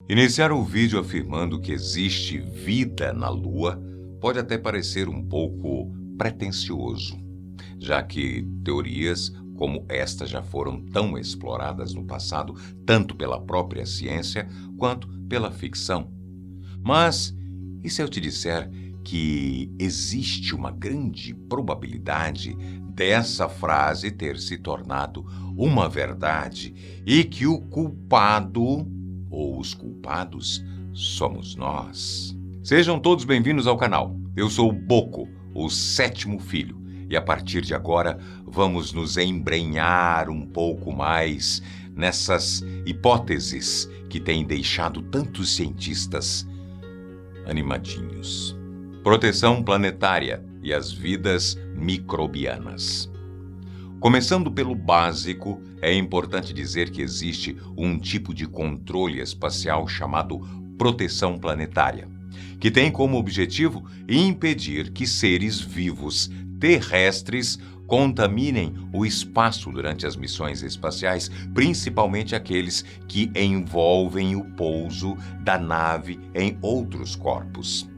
Iniciar o vídeo afirmando que existe vida na Lua pode até parecer um pouco pretensioso, já que teorias como esta já foram tão exploradas no passado, tanto pela própria ciência quanto pela ficção. Mas e se eu te disser que existe uma grande probabilidade dessa frase ter se tornado uma verdade e que o culpado ou os culpados somos nós? Sejam todos bem-vindos ao canal. Eu sou o Boco, o sétimo filho, e a partir de agora vamos nos embrenhar um pouco mais nessas hipóteses que têm deixado tantos cientistas animadinhos. Proteção planetária e as vidas microbianas. Começando pelo básico, é importante dizer que existe um tipo de controle espacial chamado proteção planetária, que tem como objetivo impedir que seres vivos terrestres contaminem o espaço durante as missões espaciais, principalmente aqueles que envolvem o pouso da nave em outros corpos.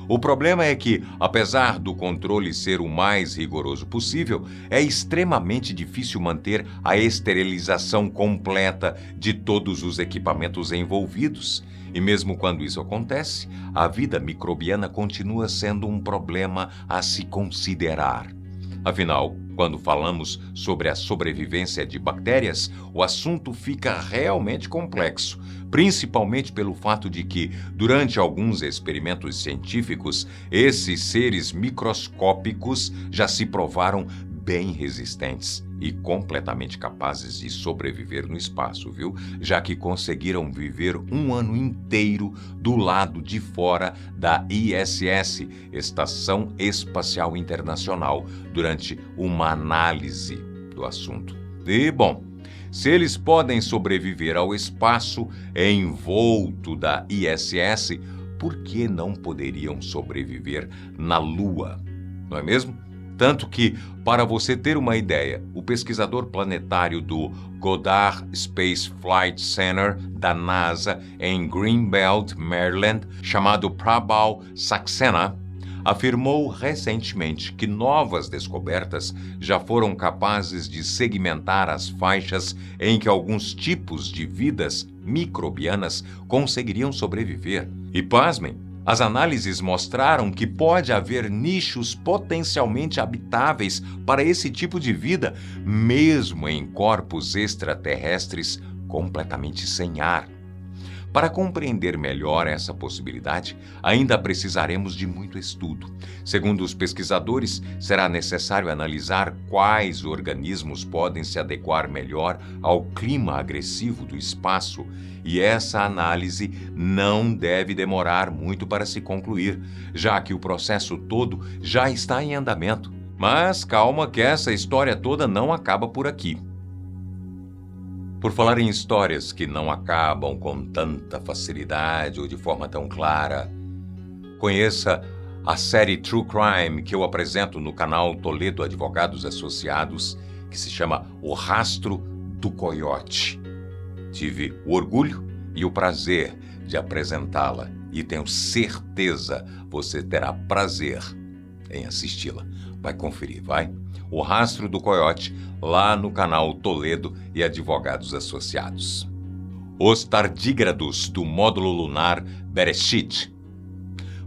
O problema é que, apesar do controle ser o mais rigoroso possível, é extremamente difícil manter a esterilização completa de todos os equipamentos envolvidos. E mesmo quando isso acontece, a vida microbiana continua sendo um problema a se considerar. Afinal, quando falamos sobre a sobrevivência de bactérias, o assunto fica realmente complexo, principalmente pelo fato de que, durante alguns experimentos científicos, esses seres microscópicos já se provaram bem resistentes e completamente capazes de sobreviver no espaço, viu? Já que conseguiram viver um ano inteiro do lado de fora da ISS, Estação Espacial Internacional, durante uma análise do assunto. E, bom, se eles podem sobreviver ao espaço envolto da ISS, por que não poderiam sobreviver na Lua? Não é mesmo? Tanto que, para você ter uma ideia, o pesquisador planetário do Goddard Space Flight Center da NASA em Greenbelt, Maryland, chamado Prabal Saxena, afirmou recentemente que novas descobertas já foram capazes de segmentar as faixas em que alguns tipos de vidas microbianas conseguiriam sobreviver. E pasmem, as análises mostraram que pode haver nichos potencialmente habitáveis para esse tipo de vida, mesmo em corpos extraterrestres completamente sem ar. Para compreender melhor essa possibilidade, ainda precisaremos de muito estudo. Segundo os pesquisadores, será necessário analisar quais organismos podem se adequar melhor ao clima agressivo do espaço, e essa análise não deve demorar muito para se concluir, já que o processo todo já está em andamento. Mas calma que essa história toda não acaba por aqui. Por falar em histórias que não acabam com tanta facilidade ou de forma tão clara, conheça a série True Crime que eu apresento no canal Toledo Advogados Associados, que se chama O Rastro do Coiote. Tive o orgulho e o prazer de apresentá-la e tenho certeza você terá prazer em assisti-la. Vai conferir, vai? O Rastro do Coiote, lá no canal Toledo e Advogados Associados. Os tardígrados do módulo lunar Bereshit.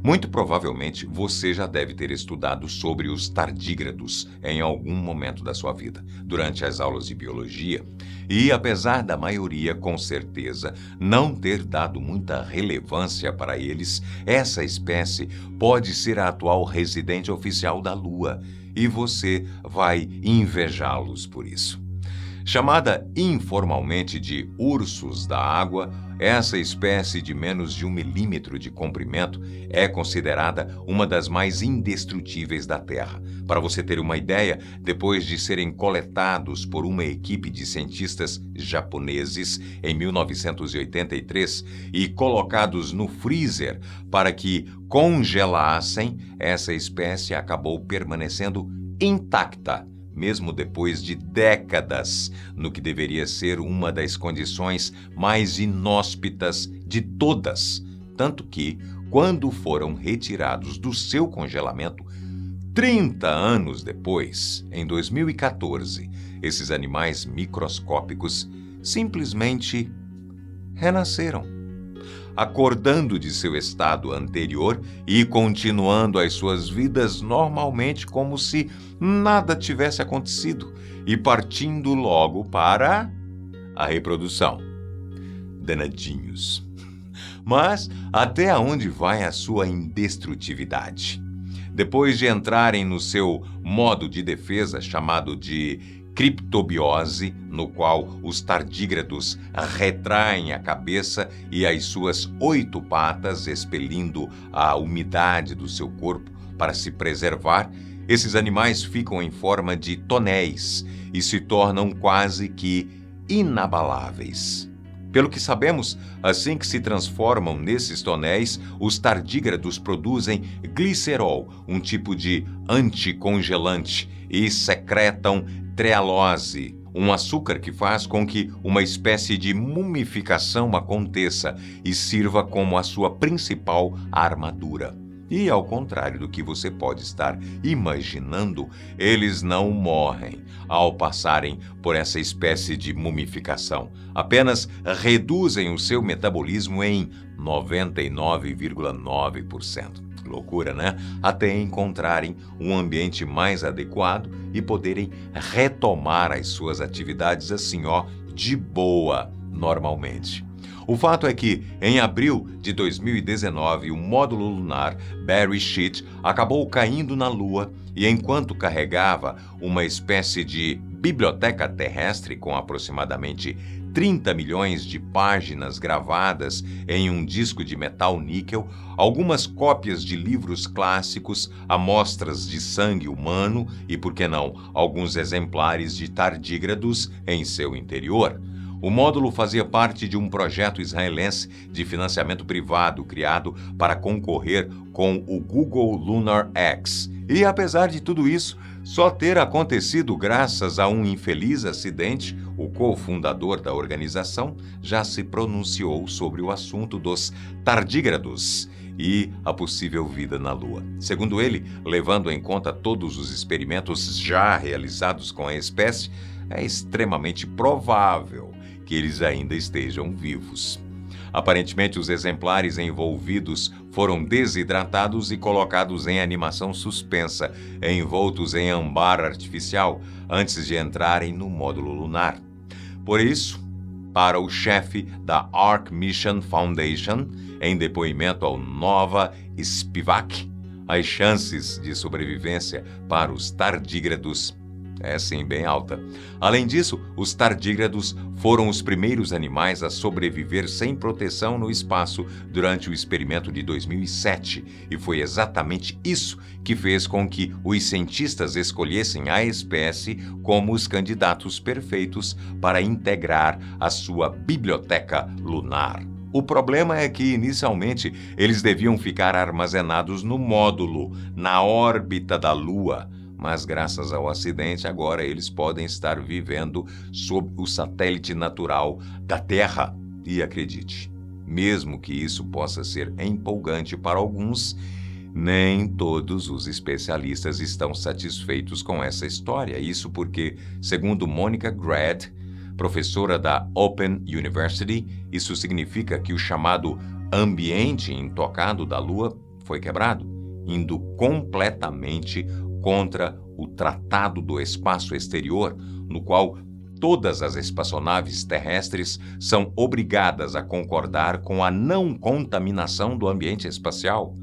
Muito provavelmente você já deve ter estudado sobre os tardígrados em algum momento da sua vida, durante as aulas de biologia, e apesar da maioria, com certeza, não ter dado muita relevância para eles, essa espécie pode ser a atual residente oficial da Lua, e você vai invejá-los por isso. Chamada informalmente de ursos da água, essa espécie de menos de 1 milímetro de comprimento é considerada uma das mais indestrutíveis da Terra. Para você ter uma ideia, depois de serem coletados por uma equipe de cientistas japoneses em 1983 e colocados no freezer para que congelassem, essa espécie acabou permanecendo intacta mesmo depois de décadas, no que deveria ser uma das condições mais inóspitas de todas, tanto que, quando foram retirados do seu congelamento, 30 anos depois, em 2014, esses animais microscópicos simplesmente renasceram, acordando de seu estado anterior e continuando as suas vidas normalmente como se nada tivesse acontecido e partindo logo para a reprodução. Danadinhos. Mas até onde vai a sua indestrutividade? Depois de entrarem no seu modo de defesa chamado de criptobiose, no qual os tardígrados retraem a cabeça e as suas 8 patas, expelindo a umidade do seu corpo para se preservar, esses animais ficam em forma de tonéis e se tornam quase que inabaláveis. Pelo que sabemos, assim que se transformam nesses tonéis, os tardígrados produzem glicerol, um tipo de anticongelante, e secretam trealose, um açúcar que faz com que uma espécie de mumificação aconteça e sirva como a sua principal armadura. E, ao contrário do que você pode estar imaginando, eles não morrem ao passarem por essa espécie de mumificação. Apenas reduzem o seu metabolismo em 99,9%. Loucura, né? Até encontrarem um ambiente mais adequado e poderem retomar as suas atividades assim, de boa, normalmente. O fato é que, em abril de 2019, o módulo lunar Beresheet acabou caindo na Lua e, enquanto carregava uma espécie de biblioteca terrestre com aproximadamente 30 milhões de páginas gravadas em um disco de metal níquel, algumas cópias de livros clássicos, amostras de sangue humano e, por que não, alguns exemplares de tardígrados em seu interior. O módulo fazia parte de um projeto israelense de financiamento privado criado para concorrer com o Google Lunar X. E, apesar de tudo isso só ter acontecido graças a um infeliz acidente, o cofundador da organização já se pronunciou sobre o assunto dos tardígrados e a possível vida na Lua. Segundo ele, levando em conta todos os experimentos já realizados com a espécie, é extremamente provável que eles ainda estejam vivos. Aparentemente, os exemplares envolvidos foram desidratados e colocados em animação suspensa, envoltos em âmbar artificial, antes de entrarem no módulo lunar. Por isso, para o chefe da Ark Mission Foundation, em depoimento ao Nova Spivak, as chances de sobrevivência para os tardígrados é sim bem alta. Além disso, os tardígrados foram os primeiros animais a sobreviver sem proteção no espaço durante o experimento de 2007, e foi exatamente isso que fez com que os cientistas escolhessem a espécie como os candidatos perfeitos para integrar a sua biblioteca lunar. O problema é que, inicialmente, eles deviam ficar armazenados no módulo, na órbita da Lua. Mas, graças ao acidente, agora eles podem estar vivendo sob o satélite natural da Terra. E acredite, mesmo que isso possa ser empolgante para alguns, nem todos os especialistas estão satisfeitos com essa história. Isso porque, segundo Monica Grad, professora da Open University, isso significa que o chamado ambiente intocado da Lua foi quebrado, indo completamente contra o Tratado do Espaço Exterior, no qual todas as espaçonaves terrestres são obrigadas a concordar com a não contaminação do ambiente espacial,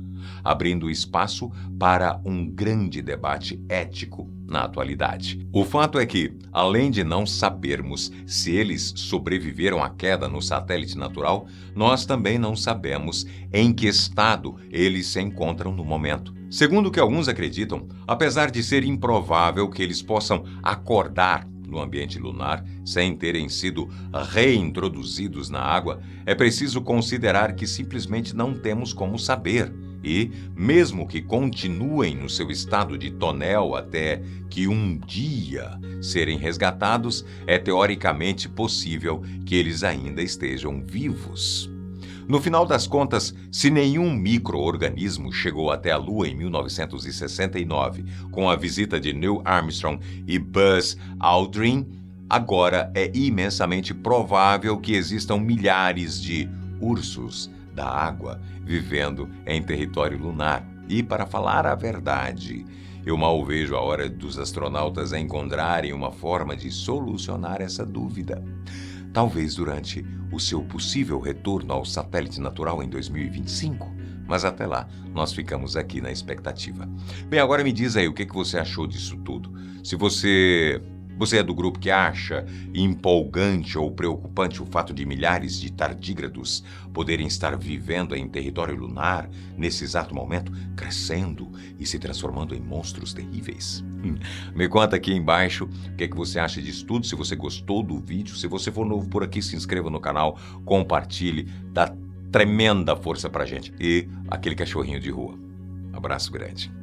abrindo espaço para um grande debate ético na atualidade. O fato é que, além de não sabermos se eles sobreviveram à queda no satélite natural, nós também não sabemos em que estado eles se encontram no momento. Segundo o que alguns acreditam, apesar de ser improvável que eles possam acordar no ambiente lunar sem terem sido reintroduzidos na água, é preciso considerar que simplesmente não temos como saber E, mesmo que continuem no seu estado de tonel até que um dia serem resgatados, é teoricamente possível que eles ainda estejam vivos. No final das contas, se nenhum micro-organismo chegou até a Lua em 1969, com a visita de Neil Armstrong e Buzz Aldrin, agora é imensamente provável que existam milhares de ursos da água vivendo em território lunar. E, para falar a verdade, eu mal vejo a hora dos astronautas encontrarem uma forma de solucionar essa dúvida. Talvez durante o seu possível retorno ao satélite natural em 2025, mas até lá nós ficamos aqui na expectativa. Bem, agora me diz aí o que você achou disso tudo. Se você é do grupo que acha empolgante ou preocupante o fato de milhares de tardígrados poderem estar vivendo em território lunar nesse exato momento, crescendo e se transformando em monstros terríveis. Me conta aqui embaixo o que você acha disso tudo, se você gostou do vídeo. Se você for novo por aqui, se inscreva no canal, compartilhe, dá tremenda força pra gente. E aquele cachorrinho de rua. Abraço grande.